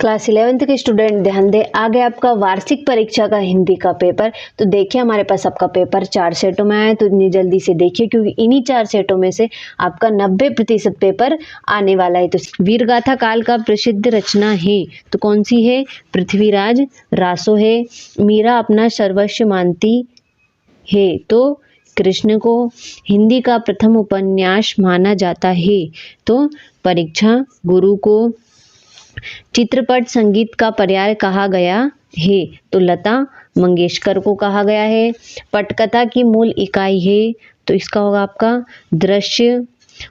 Class 11th के student ध्यान दें, आगे आपका वार्षिक परीक्षा का हिंदी का पेपर। तो देखिए हमारे पास आपका पेपर 4 सेटों में आया है, तो इतनी जल्दी से देखिए क्योंकि इन्हीं 4 सेटों में से आपका 90% पेपर आने वाला है। तो वीरगाथा काल का प्रसिद्ध रचना है तो कौन सी है? पृथ्वीराज रासो है। मीरा अपना सर्वस्व मानती है तो कृष्ण को। हिंदी का प्रथम उपन्यास माना जाता है तो परीक्षा गुरु को। चित्रपट संगीत का पर्याय कहा गया है तो लता मंगेशकर को कहा गया है। पटकथा की मूल इकाई है तो इसका होगा आपका दृश्य।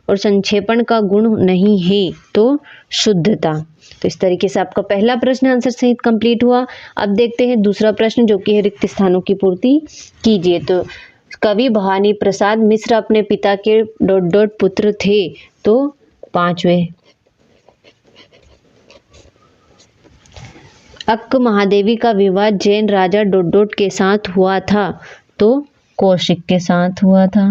और संक्षेपण का गुण नहीं है तो शुद्धता। तो इस तरीके से आपका पहला प्रश्न आंसर सहित कंप्लीट हुआ। अब देखते हैं दूसरा प्रश्न जो कि है रिक्त स्थानों की पूर्ति कीजिए। तो कवि भवानी प्रसाद मिश्र अपने पिता के ... पुत्र थे तो 5वें। अक्क महादेवी का विवाह जैन राजा ... के साथ हुआ था तो कौशिक के साथ हुआ था।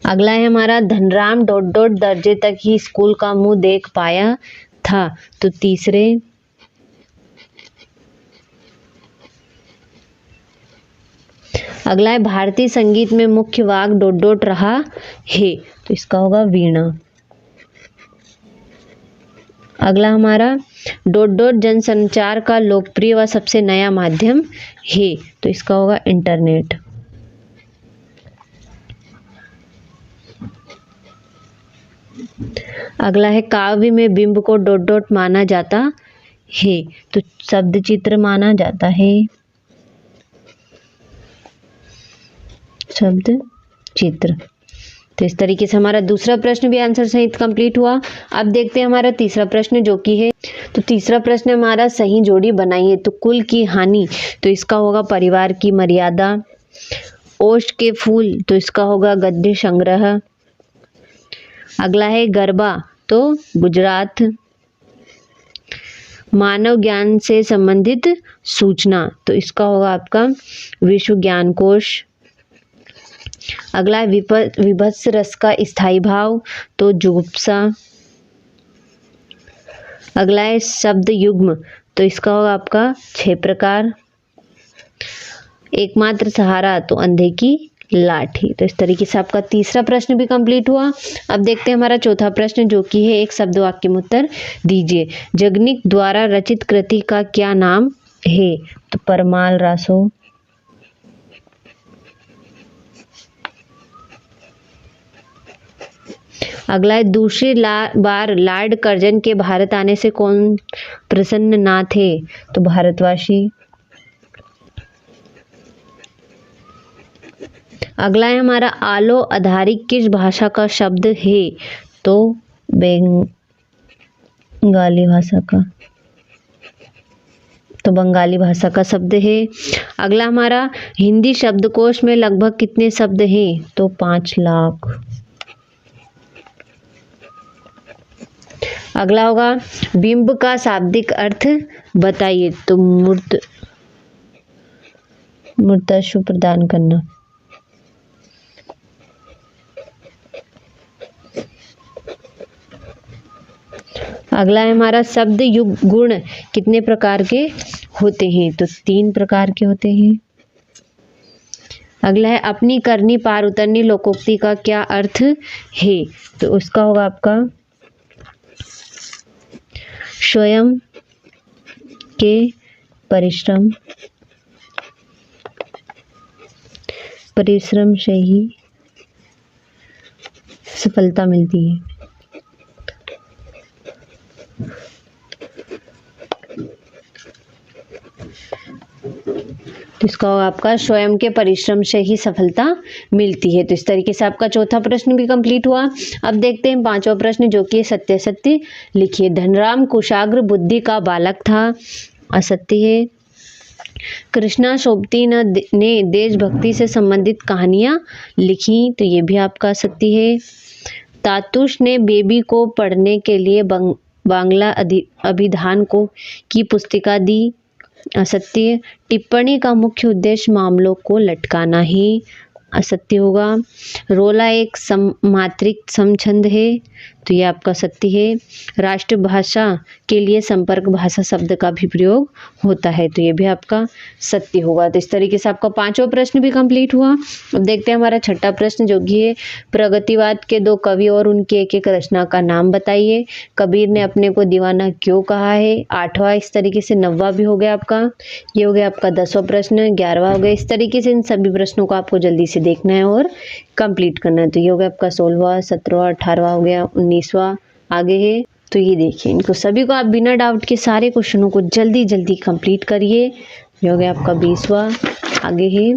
अगला है हमारा धनराम ... दर्जे तक ही स्कूल का मुंह देख पाया था तो 3रे। अगला है भारतीय संगीत में मुख्य वाग ... रहा है तो इसका होगा वीणा। अगला हमारा ... जनसंचार का लोकप्रिय व सबसे नया माध्यम है तो इसका होगा इंटरनेट। अगला है काव्य में बिंब को ... माना जाता है तो शब्द चित्र माना जाता है। शब्द चित्र। तो इस तरीके से हमारा दूसरा प्रश्न भी आंसर सहित कंप्लीट हुआ। अब देखते हैं हमारा तीसरा प्रश्न जो कि है। तो तीसरा प्रश्न हमारा सही जोड़ी बनाइए तो कुल की हानि तो इसका होगा परिवार की मर्यादा। ओष्ठ के फूल तो इसका होगा गद्य संग्रह। अगला है गरबा तो गुजरात। मानव ज्ञान से संबंधित सूचना तो इसका होगा आपका विश्व ज्ञान कोश। अगला है विभत्स रस का स्थायी भाव तो जुगुप्सा। अगला है शब्द युग्म तो इसका होगा आपका 6 प्रकार। एकमात्र सहारा तो अंधे की लाठी। तो इस तरीके से आपका तीसरा प्रश्न भी कंप्लीट हुआ। अब देखते हैं हमारा चौथा प्रश्न जो कि है एक शब्द वाक्य में उत्तर दीजिए। जगनिक द्वारा रचित कृति का क्या नाम है तो परमाल रासो। अगला है दूसरी बार लॉर्ड कर्जन के भारत आने से कौन प्रसन्न ना थे तो भारतवासी। अगला है हमारा आलो आधारिक किस भाषा का शब्द है तो बंगाली भाषा का। तो बंगाली भाषा का शब्द है। अगला हमारा हिंदी शब्दकोश में लगभग कितने शब्द हैं तो 5 लाख। अगला होगा बिंब का शाब्दिक अर्थ बताइए तो मूर्तस्व प्रदान करना। अगला है हमारा शब्द युग गुण कितने प्रकार के होते हैं तो 3 प्रकार के होते हैं। अगला है अपनी करनी पार उतरनी लोकोक्ति का क्या अर्थ है तो उसका होगा आपका स्वयं के परिश्रम से ही सफलता मिलती है। तो इसका होगा आपका स्वयं के परिश्रम से ही सफलता मिलती है। तो इस तरीके से आपका चौथा प्रश्न भी कंप्लीट हुआ। अब देखते हैं 5वां प्रश्न जो कि सत्य सत्य लिखिए। धनराम कुशाग्र बुद्धि का बालक था असत्य है। कृष्णा सोबती ने देशभक्ति से संबंधित कहानियां लिखी तो ये भी आपका सत्य है। तातुश ने बेबी को पढ़ने के लिए बांग्ला अभिधान की पुस्तिका दी असत्य। टिप्पणी का मुख्य उद्देश्य मामलों को लटकाना ही असत्य होगा। रोला एक मात्रिक समछंद है तो ये आपका सत्य है। राष्ट्रभाषा के लिए संपर्क भाषा शब्द का भी प्रयोग होता है, तो ये भी आपका सत्य होगा। तो इस तरीके से आपका 5वां प्रश्न भी कंप्लीट हुआ। अब देखते हैं हमारा 6ठा प्रश्न, जो कि है प्रगतिवाद के 2 कवि और उनकी एक-एक रचना का नाम बताइए। कबीर ने अपने को दीवाना क्यों कहा है। 8वां इस तरीके से 9वां भी हो गया आपका। ये हो गया आपका 10वां प्रश्न, 11वां हो गया। इस तरीके से इन सभी प्रश्नों को आपको जल्दी से देखना है और कंप्लीट करना है। तो ये हो गया आपका 16वां, 17वां, 18वां हो गया, 19वां आगे है। तो ये देखिए, इनको सभी को आप बिना डाउट के सारे क्वेश्चनों को जल्दी जल्दी कंप्लीट करिए। ये हो गया आपका 20वां आगे है,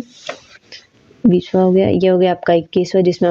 20वां हो गया। ये हो गया आपका 21वां, जिसमें